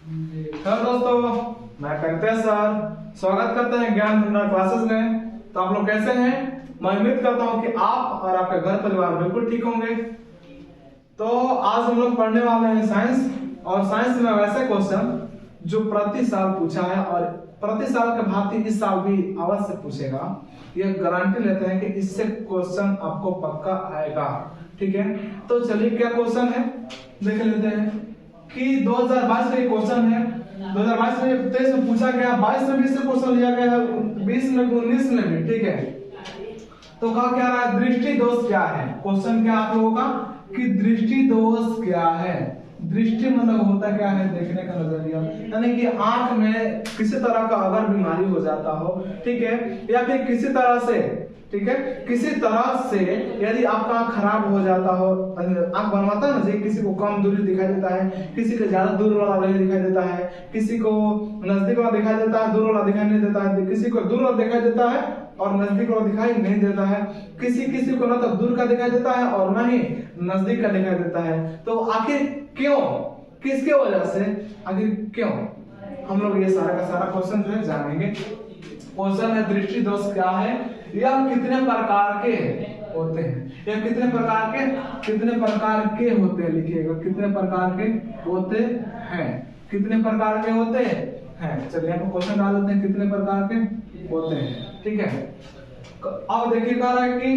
Hello दोस्तों, मैं कंकटेश sir स्वागत करते हैं ज्ञान भंडार क्लासेस में। तो आप लोग कैसे हैं? मैं उम्मीद करता हूं कि आप और आपके घर परिवार बिल्कुल ठीक होंगे। तो आज हम लोग पढ़ने वाले हैं साइंस, और साइंस में वैसे क्वेश्चन जो प्रति साल पूछा है और प्रति साल के भांति इस साल भी अवश्य पूछेगा। ये गारंटी लेते हैं कि इससे क्वेश्चन आपको पक्का आएगा। ठीक है, तो चलिए क्या क्वेश्चन है देख लेते हैं कि 2022 का क्वेश्चन है। 2022 में 23 में पूछा गया, 22 में भी से क्वेश्चन लिया गया है, 20 में 19 में भी। ठीक है, तो कहा क्या रहा है, दृष्टि दोष क्या है। क्वेश्चन क्या आप लोगों का कि दृष्टि दोष क्या है। दृष्टि मतलब होता क्या है, देखने का नजरिया, यानी कि आंख में किसी तरह का अगर बीमारी हो जाता हो, ठीक है, या फिर किसी तरह से, ठीक है, किसी तरह से यदि आपका आंख खराब हो जाता हो, आंख बनवाता है ना, किसी को कम दूरी दिखाई देता है, किसी को ज्यादा दूर वाला नहीं दिखाई देता है, किसी को नजदीक वाला दिखाई देता है, दूर वाला दिखाई नहीं देता है, किसी को दूर वाला दिखाई देता है और नजदीक वाला दिखाई नहीं देता है, किसी को ना तो दूर का दिखाई देता है और ना ही नजदीक का दिखाई देता है। तो आखिर क्यों, किसके वजह से, आखिर क्यों, हम लोग ये सारा का सारा क्वेश्चन जो है जानेंगे। क्वेश्चन है दृष्टि दोष क्या है, यह कितने प्रकार के होते हैं, यह कितने प्रकार के होते हैं, लिखिएगा कितने प्रकार के होते हैं, कितने प्रकार के होते हैं। चलिए यहाँ पर क्वेश्चन डाल देते हैं, कितने प्रकार के होते हैं। ठीक है, अब देखिए कह रहा है कि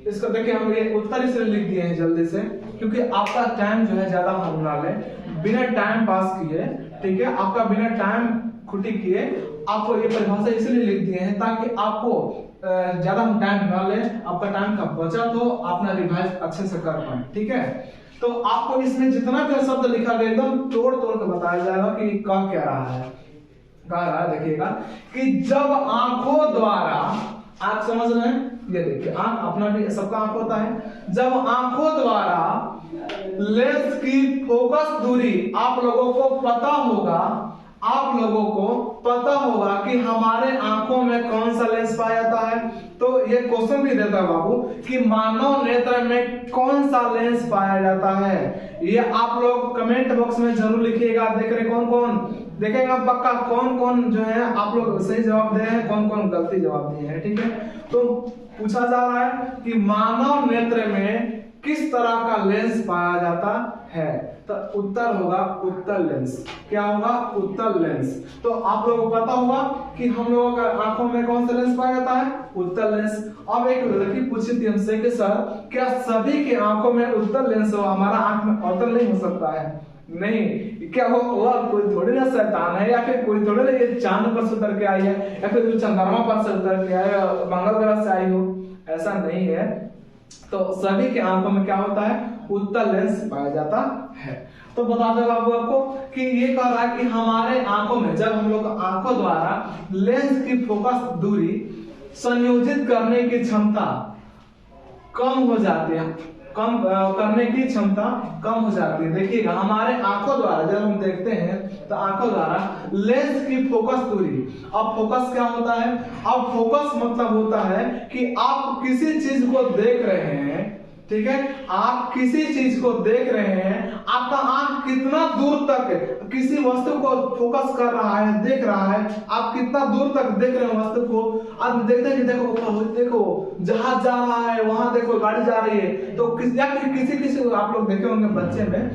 इसको देखिए हम ये उत्तर इसलिए लिख दिए हैं जल्दी से क्योंकि आपका टाइम जो है ज्यादा हम ना ले, बिना टाइम पास किए, ठीक है, आपका बिना टाइम खुटी किए आपको ये परिभाषा इसलिए लिख दिए हैं ताकि आपको ज्यादा हम टाइम ना ले, आपका टाइम का बचत हो, अपना रिवाइज अच्छे से कर पाए। ठीक है, तो आपको इसमें जितना भी शब्द लिखा गया एकदम तोड़ तोड़ के बताया जाएगा कि कह क्या रहा है। कह रहा है देखिएगा कि जब आंखों द्वारा, आंख समझ रहे हैं, ये देखिए आंख अपना भी सबका आंख होता है, जब आंखों द्वारा लेंस की फोकस दूरी आप लोगों को पता होगा, आप लोगों को पता होगा कि हमारे आंखों में कौन सा लेंस पाया जाता है। तो ये क्वेश्चन भी देता है बाबू कि मानव नेत्र में कौन सा लेंस पाया जाता है। ये आप लोग कमेंट बॉक्स में जरूर लिखिएगा। देख रहे कौन कौन देखेगा पक्का, कौन कौन जो है आप लोग सही जवाब दे रहे हैं, कौन कौन गलती जवाब दिए हैं। ठीक है, तो पूछा जा रहा है कि मानव नेत्र में किस तरह का लेंस पाया जाता है, तो उत्तर होगा उत्तल लेंस। क्या होगा, उत्तल लेंस। तो आप लोगों को पता होगा कि हम लोगों का आंखों में कौन सा लेंस पाया जाता है, उत्तल लेंस। अब एक लड़की पूछी थी हमसे कि सर क्या सभी के आंखों में उत्तल लेंस हो, हमारा आंख में अवतल नहीं हो सकता है? नहीं, क्या हो कोई थोड़ी ना शैतान है, या फिर कोई थोड़ी ना ये चांद पर से उतर के आई है, या फिर चंद्रमा पर से उतर के आए, मंगल ग्रह से आई हो, ऐसा नहीं है। तो सभी के आंखों में क्या होता है, उत्तल लेंस पाया जाता है। तो बता दो बाबू आपको कि ये कह रहा है कि हमारे आंखों में जब हम लोग आंखों द्वारा लेंस की फोकस दूरी संयोजित करने की क्षमता कम हो जाती है, कम करने की क्षमता कम हो जाती है। देखिएगा हमारे आंखों द्वारा जब हम देखते हैं तो आंखों द्वारा लेंस की फोकस दूरी, अब फोकस क्या होता है, अब फोकस मतलब होता है कि आप किसी चीज को देख रहे हैं, ठीक है, आप किसी चीज को देख रहे हैं, आपका आंख कितना दूर तक किसी वस्तु को फोकस कर रहा है, देख रहा है, आप कितना दूर तक देख रहे हैं वस्तु को। आप देखते हैं कि देखो जहाज जा रहा है, वहां देखो गाड़ी जा रही है, तो किसी को आप लोग देखे होंगे बच्चे में,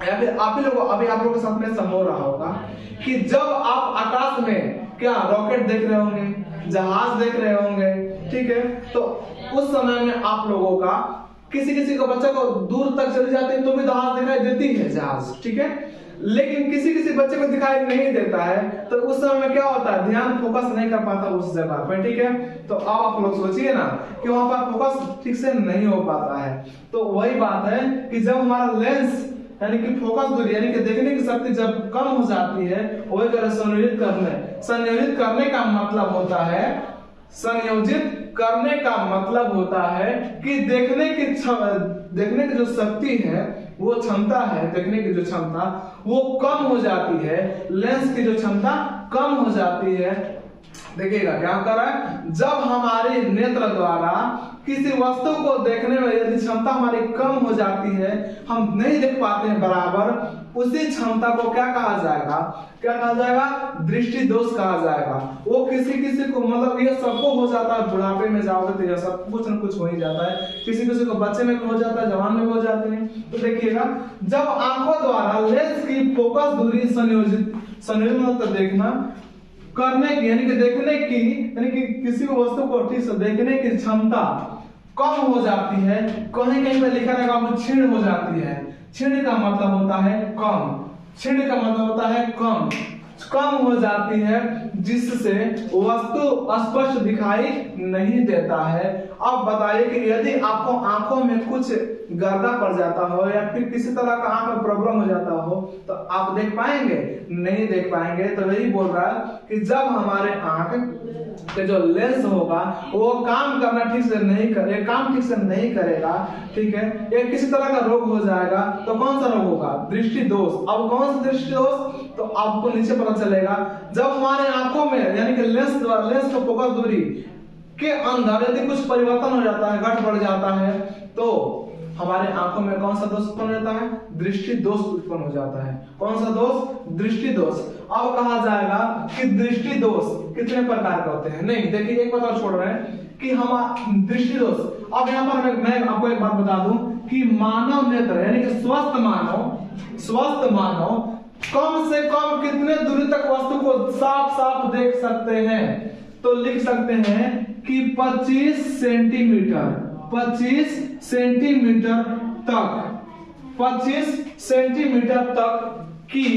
या फिर आप ही लोग अभी आप लोगों के साथ में ऐसा हो रहा होगा कि जब आप आकाश में क्या रॉकेट देख रहे होंगे, जहाज देख रहे होंगे, ठीक है, तो उस समय में आप लोगों का किसी को बच्चे को दूर तक चली जाती है तो भी जहाज दिखाई देती है, जहाज, ठीक है, लेकिन किसी बच्चे को दिखाई नहीं देता है, तो उस समय में क्या होता है, ध्यान फोकस नहीं कर पाता उस जगह पर। ठीक है, तो अब आप लोग सोचिए ना कि वहां पर फोकस ठीक से नहीं हो पाता है। तो वही बात है कि जब हमारा लेंस यानी कि फोकस दूरी यानी कि देखने की शक्ति जब कम हो जाती है, वही तरह संयोजित करने का मतलब होता है, संयोजित करने का मतलब होता है कि देखने की जो शक्ति है, वो क्षमता है, देखने की जो क्षमता वो कम हो जाती है, लेंस की जो क्षमता कम हो जाती है। देखिएगा क्या कर रहा है, जब हमारे नेत्र द्वारा किसी वस्तु को देखने में यदि क्षमता हमारी कम हो जाती है, हम नहीं देख पाते हैं बराबर, उसी क्षमता को क्या कहा जाएगा, क्या कहा जाएगा, दृष्टि दोष कहा जाएगा। वो किसी किसी को मतलब ये सबको हो जाता है, बुढ़ापे में जाओगे तो ये सब कुछ न कुछ हो ही जाता है, किसी किसी को बच्चे में भी हो जाता है, जवान में भी हो जाते हैं। तो देखिएगा, जब आंखों द्वारा लेंस की फोकस दूरी संयोजित देखना करने की यानी कि देखने की यानी कि किसी को वस्तु को ठीक से देखने की क्षमता कम हो जाती है, कहीं कहीं पे लिखा रहेगा वो क्षीण हो जाती है। क्षीण का मतलब होता है कम, क्षीण का मतलब होता है कम, कम हो जाती है, जिससे वस्तु स्पष्ट दिखाई नहीं देता है। अब बताइए कि यदि आपको आंखों में कुछ गर्दा पड़ जाता हो या फिर किसी तरह का आंख में प्रॉब्लम हो जाता हो तो आप देख पाएंगे, नहीं देख पाएंगे। तो वही बोल रहा है कि जब हमारे आंख के जो लेंस होगा वो काम करना ठीक से नहीं करे, काम ठीक से नहीं करेगा, ठीक है, या किसी तरह का रोग हो जाएगा तो कौन सा रोग होगा, दृष्टि दोष। अब कौन सा दृष्टि दोष, तो आपको नीचे पता चलेगा, जब हमारे आंखों में यानी कि लेंस का फोकस दूरी के अंदर यदि कुछ परिवर्तन हो जाता है, घट बढ़ जाता है, तो हमारे आंखों में कौन सा दोष उत्पन्न होता है, दृष्टि दोष उत्पन्न हो जाता है। कौन सा दोष, दृष्टि दोष। अब कहा जाएगा कि दृष्टि दोष कितने प्रकार के होते हैं। नहीं देखिए, एक बात और छोड़ रहे हैं कि हम दृष्टि दोष। अब यहाँ पर मैं आपको एक बात बता दूं कि मानव नेत्र यानी कि स्वस्थ मानव कम से कम कितने दूरी तक वस्तु को साफ साफ देख सकते हैं, तो लिख सकते हैं कि 25 सेंटीमीटर, 25 सेंटीमीटर तक, 25 सेंटीमीटर तक की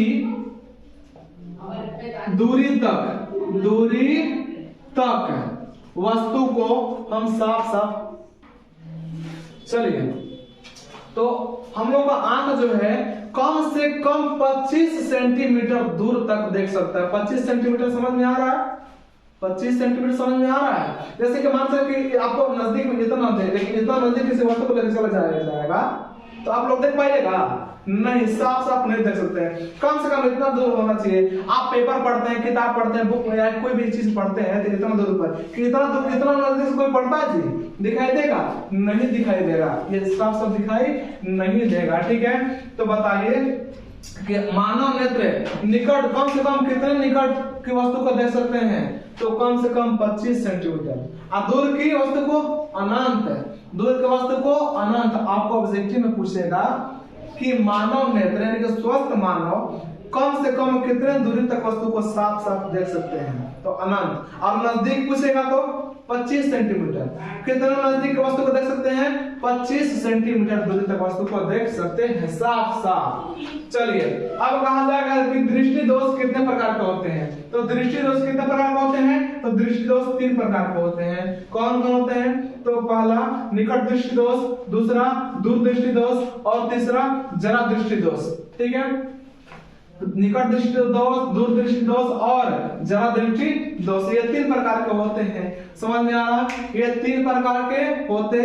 दूरी तक वस्तु को हम साफ साफ, चलिए, तो हम लोग का आंख जो है कम से कम 25 सेंटीमीटर दूर तक देख सकता है। 25 सेंटीमीटर समझ में आ रहा है, 25 सेंटीमीटर समझ में आ रहा है। जैसे कि मान सकते कि आपको नजदीक में इतना दे, लेकिन इतना नजदीक किसी वस्तु को लेकर चला जाएगा तो आप लोग देख पाइएगा नहीं, साफ साफ नहीं देख सकते हैं। कम से कम इतना दूर होना चाहिए। आप पेपर पढ़ते हैं, किताब पढ़ते हैं, बुक या कोई भी चीज पढ़ते हैं तो इतना दूर पर, कि इतना दूर, इतना नजदीक से कोई पढ़ता है जी, दिखाई देगा, नहीं दिखाई देगा, ये साफ साफ दिखाई नहीं देगा, ठीक है। तो बताइए कि मानव नेत्र निकट कम से कम कितने निकट की वस्तु को देख सकते हैं, तो कम से कम 25 सेंटीमीटर। और दूर की वस्तु को अनंत, दूर की वस्तु को अनंत। आपको ऑब्जेक्टिव में पूछेगा कि मानव नेत्र यानी कि स्वस्थ मानव कम से कम कितने दूरी तक वस्तु को साफ साफ देख सकते हैं, तो अनंत। और नजदीक पूछेगा तो 25 सेंटीमीटर। कितने नजदीक वस्तु को देख सकते हैं, 25 सेंटीमीटर दूरी तक वस्तु को देख सकते हैं साफ साफ। चलिए, अब कहा जाएगा कि दृष्टि दोष कितने प्रकार के होते हैं, तो दृष्टि दोष कितने प्रकार के होते हैं, तो दृष्टि दोष 3 प्रकार के होते हैं। कौन कौन होते हैं, तो पहला निकट दृष्टि दोष, दूसरा दूर दृष्टि दोष और तीसरा जरा दृष्टि दोष, ठीक है। निकट दृष्टि दोष, दूर दृष्टि दोष और जरा दृष्टि दोष, ये 3 प्रकार के होते हैं। समझ में आ रहा, ये 3 प्रकार के होते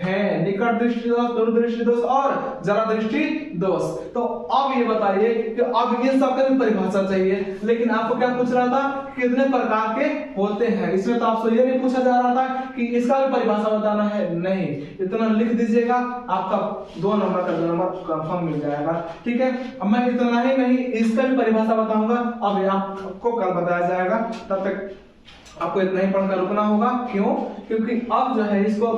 हैं, निकट दृष्टि दोष, दूर दृष्टि दोष और जरा दृष्टि दोष। तो अब ये बताइए कि अब ये सब की परिभाषा चाहिए, लेकिन आपको क्या पूछ रहा था, कितने प्रकार के होते हैं। इसमें तो आपसे ये नहीं पूछा जा रहा था कि इसका भी परिभाषा बताना है, नहीं, इतना लिख दीजिएगा, आपका 2 नंबर का 2 नंबर कंफर्म मिल जाएगा, ठीक है। अब मैं इतना ही नहीं, इसका भी परिभाषा बताऊंगा, अब आपको कल बताया जाएगा। तब तक आपको इतना ही पढ़कर रुकना होगा। क्यों, क्योंकि अब जो है इसको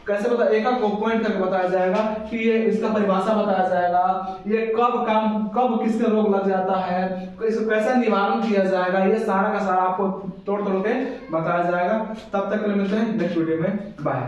कैसे बता, एक को पॉइंट करके बताया जाएगा कि ये इसका परिभाषा बताया जाएगा, ये कब किसके रोग लग जाता है, इसको कैसे निवारण किया जाएगा, ये सारा का सारा आपको तोड़ तोड़ के बताया जाएगा। तब तक के लिए मिलते हैं नेक्स्ट वीडियो में, बाय।